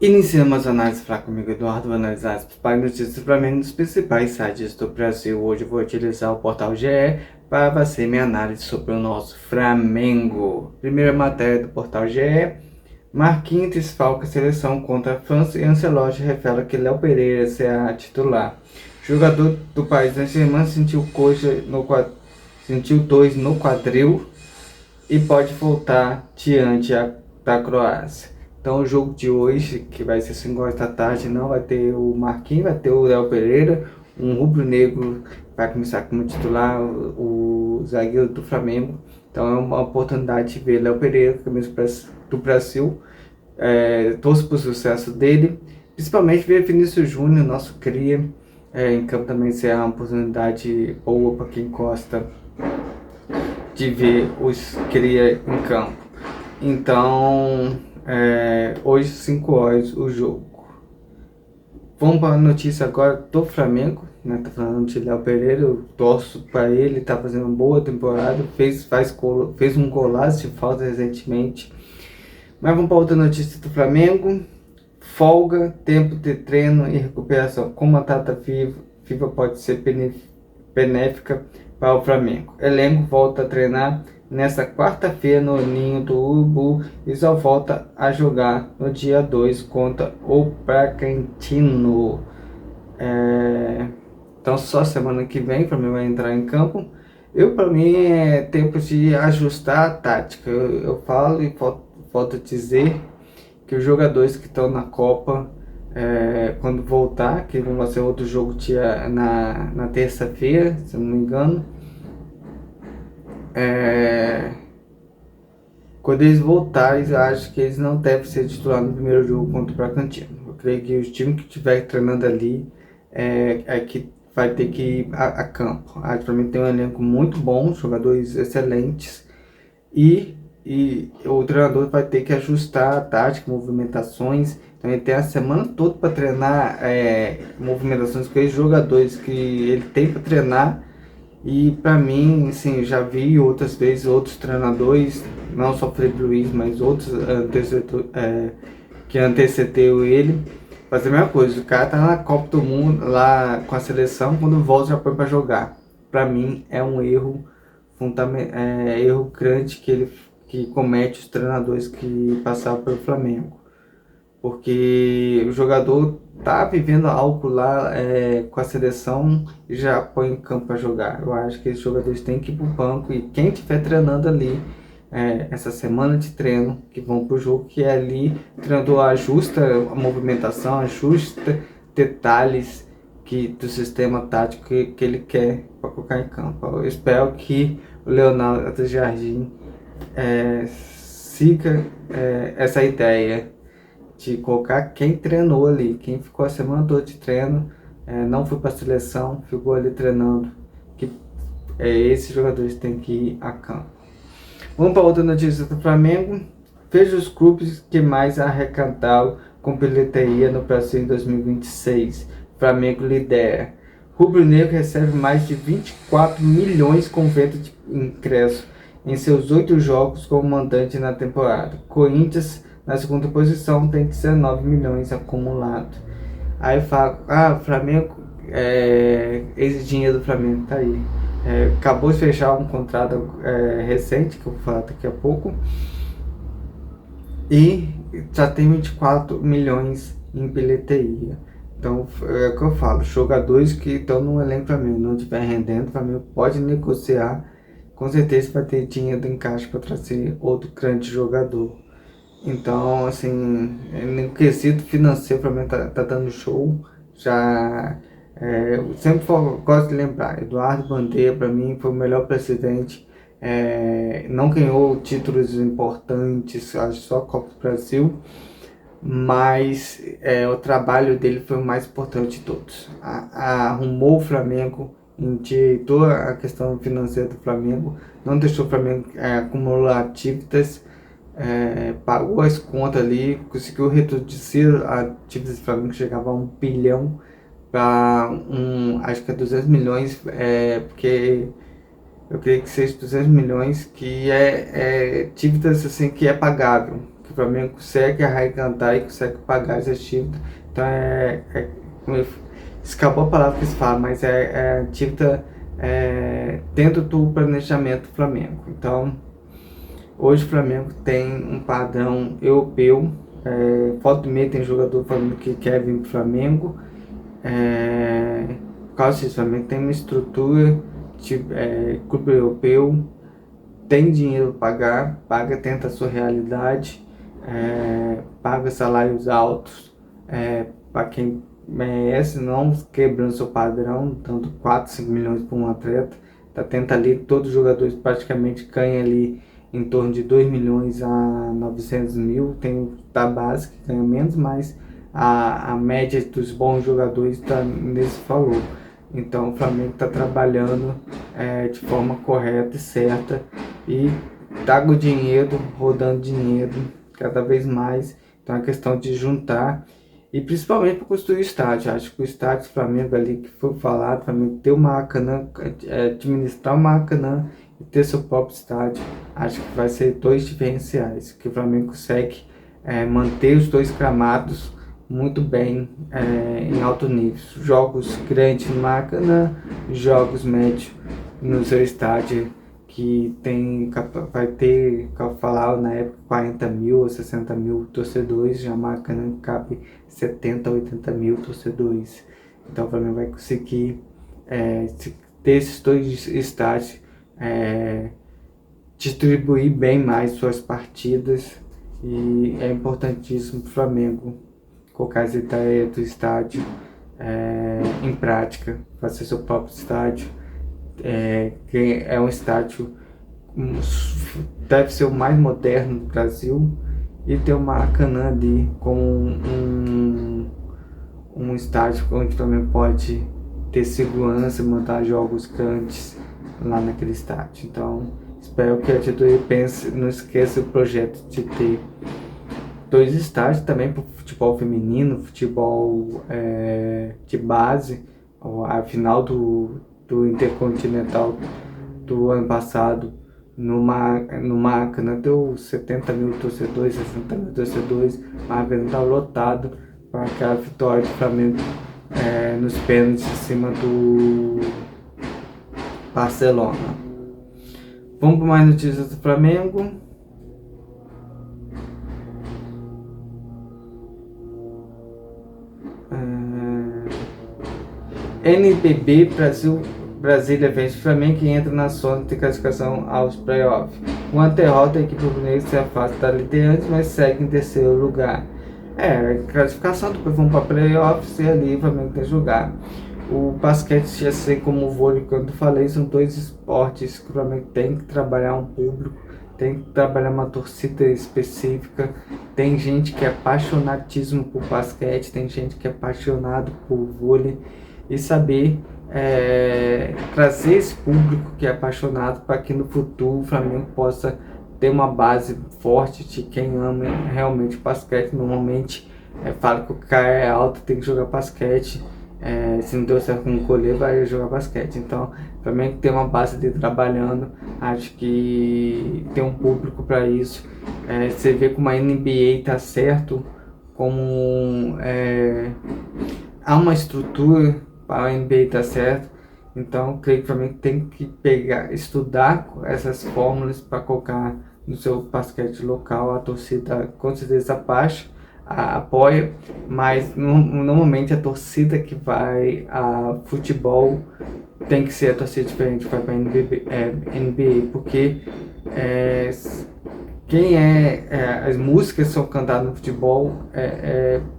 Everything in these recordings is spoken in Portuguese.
Iniciamos a análise fraca comigo, Eduardo. Vou analisar as principais notícias do Flamengo nos principais sites do Brasil. Hoje eu vou utilizar o portal GE para fazer minha análise sobre o nosso Flamengo. Primeira matéria do portal GE: Marquinhos desfalca a seleção contra a França e Ancelotti revela que Léo Pereira será titular. Jogador do Paris Saint-Germain sentiu dores no quadril e pode voltar diante da Croácia. Então o jogo de hoje, que vai ser 5 horas da tarde, não vai ter o Marquinhos, vai ter o Léo Pereira, um rubro-negro vai começar como titular, o zagueiro do Flamengo. Então é uma oportunidade de ver Léo Pereira, camisa do Brasil. Torço para o sucesso dele, principalmente ver Vinícius Júnior, nosso cria, em campo também será uma oportunidade boa para quem gosta de ver os cria em campo. Então, hoje 5 horas o jogo. Vamos para a notícia agora do Flamengo, né? Tá falando de Léo Pereira, eu torço para ele, tá fazendo uma boa temporada, fez um golaço de falta recentemente. Mas vamos para outra notícia do Flamengo. Folga, tempo de treino e recuperação. Como a data FIFA pode ser benéfica para o Flamengo. Elenco volta a treinar nesta quarta-feira no Ninho do Urubu e só volta a jogar no dia 2 contra o Bragantino. Então só semana que vem o Flamengo vai entrar em campo. Para mim é tempo de ajustar a tática. Eu falo e volto a dizer que os jogadores que estão na Copa, quando voltar, que vai ser outro jogo na terça-feira, se não me engano, quando eles voltarem, eu acho que eles não devem ser titulares no primeiro jogo contra o Bragantino. Eu creio que os times que estiver treinando ali que vai ter que ir a campo. Para mim tem um elenco muito bom, jogadores excelentes, e o treinador vai ter que ajustar a tática, movimentações. Então ele tem a semana toda para treinar movimentações com os jogadores que ele tem para treinar. E para mim, assim, já vi outras vezes outros treinadores, não só Felipe Luiz, mas outros que antecedeu ele, fazer a mesma coisa. O cara tá na Copa do Mundo lá com a seleção, quando volta já põe para jogar. Para mim é um erro erro grande que comete os treinadores que passaram pelo Flamengo, porque o jogador tá vivendo algo lá com a seleção e já põe em campo para jogar. Eu acho que esses jogadores têm que ir pro banco, e quem estiver treinando ali essa semana de treino que vão pro jogo, que é ali, o treinador ajusta a movimentação, ajusta detalhes do sistema tático que ele quer para colocar em campo. Eu espero que o Leonardo Jardim siga essa ideia de colocar quem treinou ali, quem ficou a semana toda de treino, não foi para a seleção, ficou ali treinando, que esses jogadores têm que ir a campo. Vamos para outra notícia do Flamengo. Veja os clubes que mais arrecadaram com bilheteria no Brasil em 2026. Flamengo lidera. Rubro Negro recebe mais de 24 milhões com venda de ingresso em seus 8 jogos como mandante na temporada. Corinthians, na segunda posição, tem 19 milhões acumulado. Aí fala, Flamengo, esse dinheiro do Flamengo tá aí. Acabou de fechar um contrato recente, que eu vou falar daqui a pouco, e já tem 24 milhões em bilheteria. Então é o que eu falo, jogadores que estão no elenco Flamengo não estiver rendendo, o Flamengo pode negociar, com certeza vai ter dinheiro em caixa para trazer outro grande jogador. Então, assim, no quesito financeiro, o Flamengo tá dando show. Eu sempre gosto de lembrar, Eduardo Bandeira, para mim, foi o melhor presidente. Não ganhou títulos importantes, acho só a Copa do Brasil, mas o trabalho dele foi o mais importante de todos. Arrumou o Flamengo, endireitou a questão financeira do Flamengo, não deixou o Flamengo acumular dívidas, pagou as contas ali, conseguiu reduzir a dívida do Flamengo, que chegava a 1 bilhão para acho que 200 milhões, porque eu creio que seja 200 milhões, que dívidas assim que é pagável, que que o Flamengo consegue arrecadar e consegue pagar essas dívidas. Então escapou a palavra que se fala, mas é dívida dentro do planejamento do Flamengo. Então, hoje o Flamengo tem um padrão europeu. Volta e meia tem jogador do Flamengo que quer vir para o Flamengo. Por causa disso, o Flamengo tem uma estrutura de clube europeu, tem dinheiro para pagar, paga dentro da sua realidade, paga salários altos para quem merece, não quebrando seu padrão, dando 4, 5 milhões para um atleta. Tá tendo ali, todos os jogadores praticamente ganham ali em torno de 2 milhões a 900 mil, tem da base que ganha menos, mas a média dos bons jogadores está nesse valor. Então o Flamengo está trabalhando de forma correta e certa e tá com dinheiro, rodando dinheiro cada vez mais. Então é questão de juntar e principalmente para construir o estádio. Acho que o estádio do Flamengo ali que foi falado, o Flamengo ter uma Maracanã, administrar uma Maracanã e ter seu próprio estádio, acho que vai ser dois diferenciais, que o Flamengo consegue manter os dois gramados muito bem em alto nível. Jogos grandes no Maracanã, jogos médios no seu estádio, que vai ter, como eu falava na época, 40 mil ou 60 mil torcedores, já Maracanã cabe 70, 80 mil torcedores. Então o Flamengo vai conseguir ter esses dois estádios, distribuir bem mais suas partidas, e é importantíssimo para o Flamengo colocar essa ideia do estádio em prática, fazer seu próprio estádio, que é um estádio, deve ser o mais moderno do Brasil, e ter o Maracanã ali como um estádio onde também pode ter segurança, montar jogos grandes lá naquele estádio. Então espero que a diretoria pense, não esqueça o projeto de ter dois estádios também para o futebol feminino, futebol de base. A final do Intercontinental do ano passado no Maracanã deu 70 mil torcedores, 60 mil torcedores, o Maracanã estava lotado para aquela vitória do Flamengo nos pênaltis em cima do Barcelona. Vamos para mais notícias do Flamengo. NBB Brasília vence o Flamengo e entra na zona de classificação aos playoffs. Uma derrota, a equipe rubro-negra se afasta da liderança, mas segue em terceiro lugar. Classificação, depois vamos para playoffs e ali o Flamengo tem que jogar. O basquete, assim como o vôlei, quando eu falei, são dois esportes que o Flamengo tem que trabalhar um público, tem que trabalhar uma torcida específica. Tem gente que é apaixonatíssimo por basquete, tem gente que é apaixonado por vôlei, e saber trazer esse público que é apaixonado para que no futuro o Flamengo possa ter uma base forte de quem ama realmente basquete. Normalmente fala que o cara é alto, tem que jogar basquete, se não deu certo com o goleiro, vai jogar basquete. Então o Flamengo tem uma base de trabalhando, acho que tem um público para isso. Você vê como a NBA está certo, como há uma estrutura para a NBA estar certo. Então creio que o Flamengo tem que estudar essas fórmulas para colocar no seu basquete local. A torcida com certeza apoia, mas normalmente a torcida que vai a futebol tem que ser a torcida diferente que vai para a NBA, porque as músicas são cantadas no futebol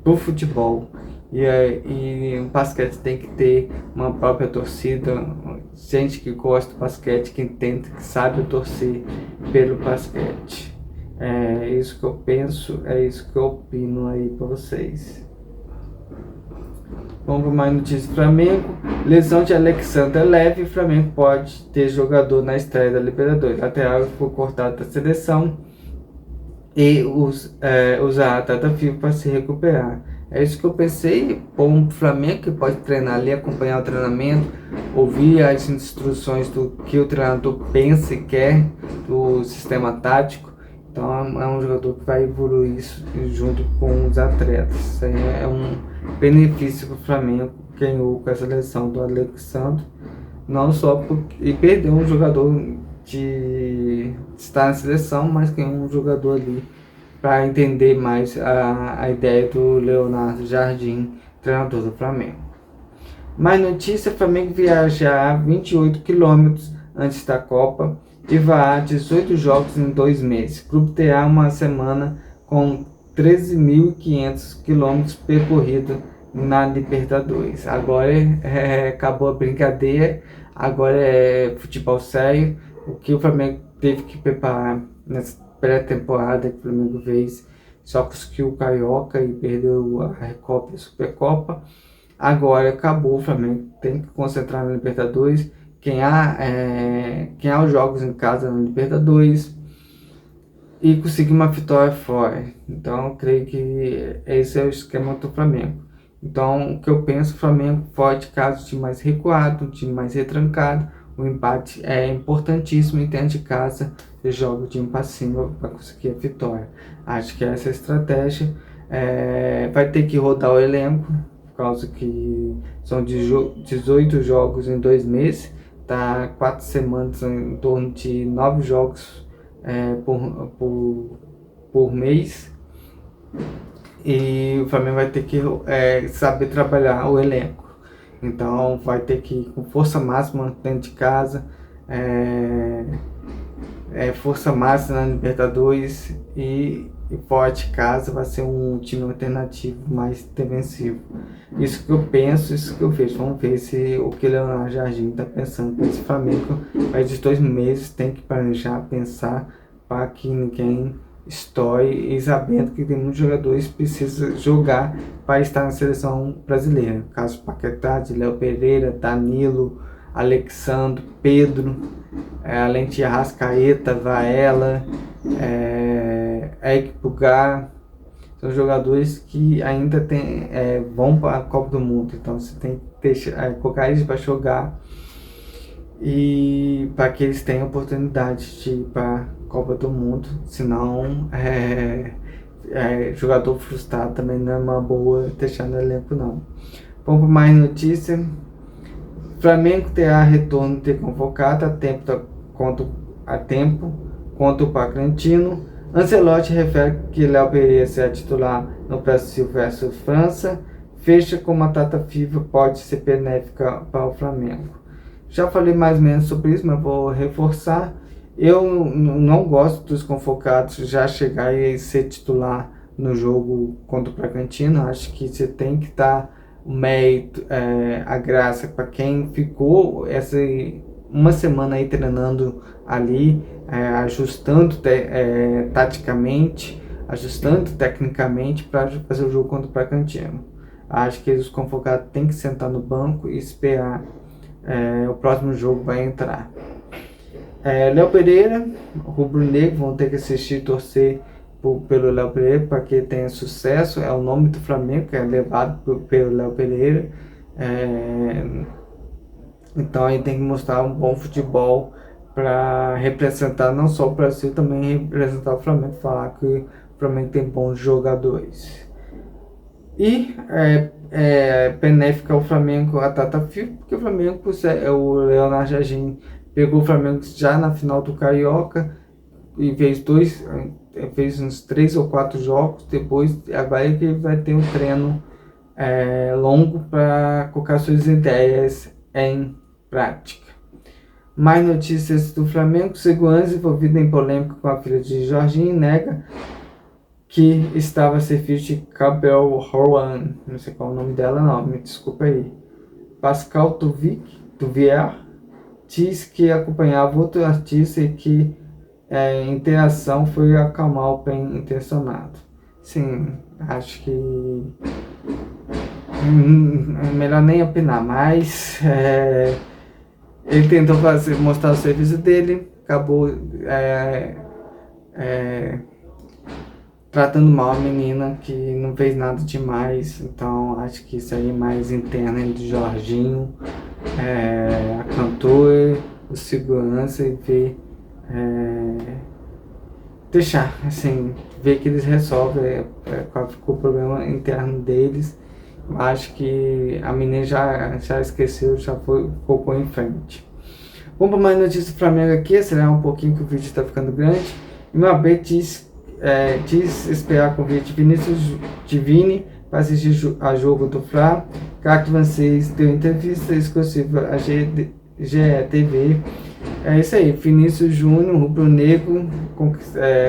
pro futebol. E o basquete tem que ter uma própria torcida, gente que gosta do basquete, que entende, que sabe torcer pelo basquete. É isso que eu penso, é isso que eu opino aí para vocês. Vamos para mais notícias do Flamengo. Lesão de Alexandre leve, o Flamengo pode ter jogador na estreia da Libertadores. Lateral ficou cortado da seleção e usar a data FIFA para se recuperar. É isso que eu pensei, pôr um Flamengo que pode treinar ali, acompanhar o treinamento, ouvir as instruções do que o treinador pensa e quer do sistema tático. Então é um jogador que vai evoluir isso junto com os atletas. Isso aí é um benefício para o Flamengo, ganhou com essa lesão do Alexandre, não só e perdeu um jogador de estar na seleção, mas ganhou um jogador ali para entender mais a ideia do Leonardo Jardim, treinador do Flamengo. Mais notícia: Flamengo viaja 28 quilômetros antes da Copa e vai a 18 jogos em 2 meses. Grupo terá uma semana com 13.500 quilômetros percorridos na Libertadores. Agora acabou a brincadeira, agora é futebol sério. O que o Flamengo teve que preparar nessa pré-temporada que o Flamengo fez, só conseguiu o Carioca e perdeu a Recopa e a Supercopa. Agora acabou, o Flamengo tem que concentrar na Libertadores, ganhar os jogos em casa na Libertadores e conseguir uma vitória fora. Então eu creio que esse é o esquema do Flamengo. Então o que eu penso: o Flamengo fora de casa, o time mais recuado, o time mais retrancado. O empate é importantíssimo, e dentro de casa você joga o time para cima para conseguir a vitória. Acho que essa é a estratégia. Vai ter que rodar o elenco, por causa que são 18 jogos em 2 meses, tá 4 semanas, em torno de 9 jogos por mês, e o Flamengo vai ter que saber trabalhar o elenco. Então vai ter que ir com força máxima dentro de casa, força máxima na Libertadores, e fora de casa vai ser um time alternativo mais defensivo. Isso que eu penso, isso que eu vejo. Vamos ver se o que Leonardo Jardim está pensando com esse Flamengo. Mais de 2 meses tem que planejar, pensar, para que ninguém estoure, e sabendo que tem muitos jogadores que precisam jogar para estar na seleção brasileira. Caso Paquetá, Léo Pereira, Danilo, Alexandre, Pedro, além de Arrascaeta, Varela, Eric Pulgar. São jogadores que ainda vão para a Copa do Mundo, então você tem que colocar eles para jogar, e para que eles tenham oportunidade de ir para a Copa do Mundo. Senão jogador frustrado também não é uma boa deixar no elenco, não. Vamos para mais notícia. Flamengo terá retorno de convocado a tempo contra o Bragantino. Ancelotti refere que Léo Pereira será titular no Brasil versus França. Fecha com uma data FIFA pode ser benéfica para o Flamengo. Já falei mais ou menos sobre isso, mas vou reforçar. Eu não gosto dos convocados já chegar e ser titular no jogo contra o Bragantino. Acho que você tem que dar o mérito, a graça para quem ficou uma semana aí treinando ali, ajustando taticamente, ajustando tecnicamente para fazer o jogo contra o Bragantino. Acho que os convocados têm que sentar no banco e esperar. O próximo jogo vai entrar. Léo Pereira, rubro-negro, vão ter que assistir e torcer pelo Léo Pereira para que tenha sucesso. É o nome do Flamengo que é levado pelo Léo Pereira. Então ele tem que mostrar um bom futebol para representar não só o Brasil, também representar o Flamengo, falar que o Flamengo tem bons jogadores. E benéfica ao Flamengo a data FIFA, porque o Flamengo, o Leonardo Jardim pegou o Flamengo já na final do Carioca e fez uns 3 ou 4 jogos. Depois agora ele vai ter um treino longo para colocar suas ideias em prática. Mais notícias do Flamengo: segurança envolvida em polêmica com a filha de Jorginho nega que estava a serviço de Cabel Rowan, não sei qual é o nome dela, não, me desculpa aí. Pascal Tuvier diz que acompanhava outro artista e que a interação foi acalmar o bem intencionado. Sim, acho que é melhor nem opinar, mas ele tentou mostrar o serviço dele, acabou tratando mal a menina, que não fez nada demais. Então acho que isso aí é mais interno entre Jorginho, a cantora, o segurança, e ver deixar, assim, ver que eles resolvem qual ficou o problema interno deles. Acho que a menina já esqueceu, já foi, colocou em frente. Vamos para mais notícias do Flamengo aqui, acelerar um pouquinho que o vídeo está ficando grande. Meu AB diz esperar convite de Vinícius Divini para assistir a jogo do Fla. Cacto Francês deu entrevista exclusiva à GETV. É isso aí, Vinícius Júnior, rubro-negro,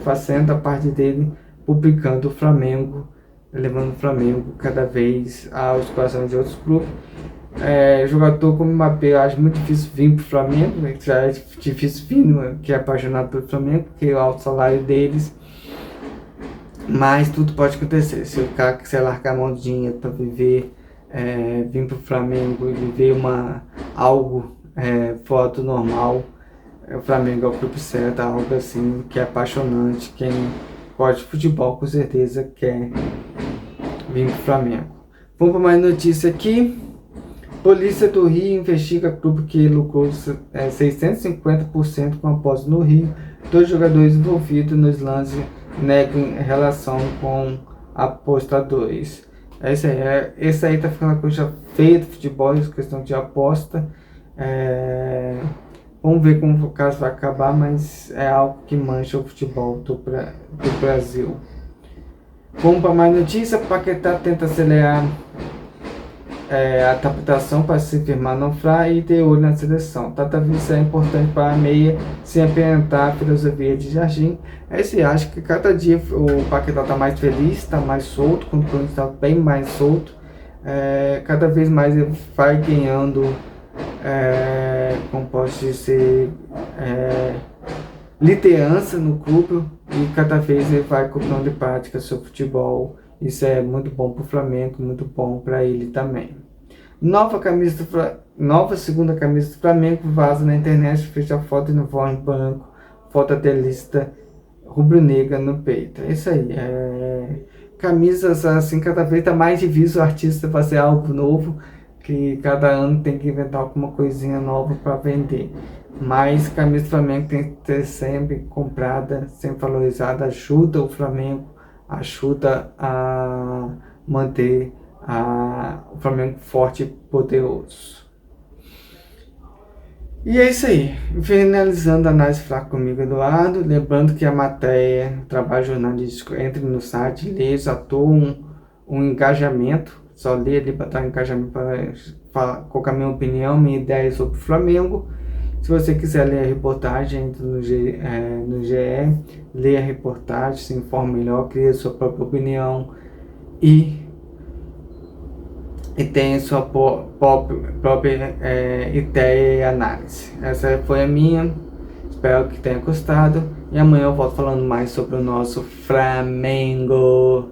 fazendo a parte dele, publicando o Flamengo, levando o Flamengo cada vez aos corações de outros grupos. Jogador como o Mbappé, eu acho muito difícil vir para o Flamengo, né? Já é difícil vir, que é apaixonado pelo Flamengo, porque é o alto salário deles. Mas tudo pode acontecer. Se o cara quiser largar a mão de dinheiro para viver, vir para o Flamengo e viver algo fora do normal, o Flamengo é o clube certo, algo assim que é apaixonante. Quem gosta de futebol com certeza quer vir para o Flamengo. Vamos para mais notícia aqui. Polícia do Rio investiga clube que lucrou 650% com aposta no Rio. 2 jogadores envolvidos nos lances negam relação com apostadores. Esse aí tá ficando uma coisa feia do futebol, questão de aposta. Vamos ver como o caso vai acabar, mas é algo que mancha o futebol do Brasil. Vamos para mais notícia. Paquetá tenta acelerar a adaptação para se firmar no Fla e ter olho na seleção. Tata Vista é importante para a meia sem apresentar a filosofia de Jardim. Acho que cada dia o Paquetá está mais feliz, está mais solto, quando o está bem mais solto. Cada vez mais ele vai ganhando, como posso dizer, liderança no clube e cada vez ele vai colocando em prática seu futebol. Isso é muito bom para o Flamengo, muito bom para ele também. Nova segunda camisa do Flamengo vaza na internet, fecha a foto de uniforme branco, foto da lista rubro-negra no peito. É isso aí. Camisas assim, cada vez está mais difícil o artista fazer algo novo, que cada ano tem que inventar alguma coisinha nova para vender. Mas camisa do Flamengo tem que ter sempre comprada, sempre valorizada, ajuda o Flamengo, ajuda a manter o Flamengo forte e poderoso. E é isso aí. Finalizando a análise fraca comigo, Eduardo. Lembrando que a matéria, trabalho jornalístico, entre no site, leia, atua um engajamento. Só ler ali para dar um engajamento para colocar minha opinião, minha ideia sobre o Flamengo. Se você quiser ler a reportagem, entra no GE, lê a reportagem, se informe melhor, cria sua própria opinião e tenha sua própria ideia e análise. Essa foi a minha, espero que tenha gostado e amanhã eu volto falando mais sobre o nosso Flamengo.